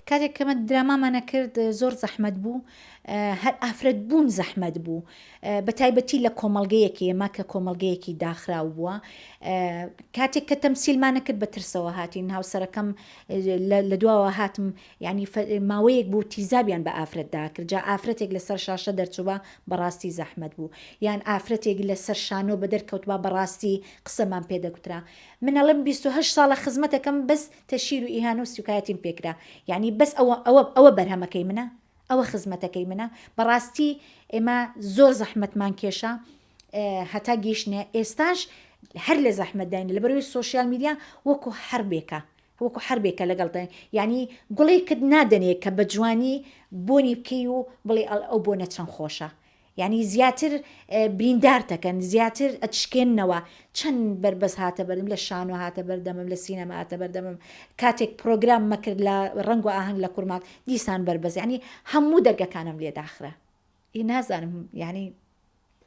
کاتێک کەمە درامامانە کرد زۆر زەحمەت بوو، هەر ئافرەت بوون زەحمەت بوو، بە تایبەتی لە کۆمەڵگەیەکی ئێمە کە کۆمەڵگەیەکی داخراو بووە. کاتێک کە تەمسیلمانە کرد بە ترسەوە هاتین هاوسەرەکەم لە دواوە هاتم، ینی ماوەیەک بوو تیزابیان بە ئافرەتدا کرد، جا ئافرەتێک لەسەر شاشە دەرچووە بەڕاستی زەحمەت بوو، یان ئافرەتێک لەسەر شانۆ بە دەرکەوتوە بەڕاستی قسەمان پێدەگوترا. منەڵم 28 ساڵە خزمەتەکەم بەس تەشیر و ئیهان و سوکایەتیم پێکرا، یعنی بەس ئەوە بەرهەمەکەی منە، ئەوە خزمەتەکەی منە. بەڕاستی ئێمە زۆر زەحمەتمان کێشا هەتا گەیشتنە ئێستاش هەر لە زەحمەتداین لەبەرەوەی سۆشیال میدیا وەکو حربێکە، وەکو حربێکە لەگەڵدان، ینی گوڵێکت نادەنێ کە بە جوانی بۆنی بکەی و بڵێ ئەو بۆنە چەند خۆشە، ینی زیاتر بریندار دەکەن، زیاتر ئەتشکێننەوە. چەند بربەز هاتە بەردەم لە شانۆ هاتە بەردەمم، لە سینەما هاتە بەردەمم، کاتێک پرۆگرام مەکرد لە ڕنگ و ئاهەنگ لە کورماک دیسان بربەز، ینی هەموو دەرگەکانم لێ داخرا. نازانم ینی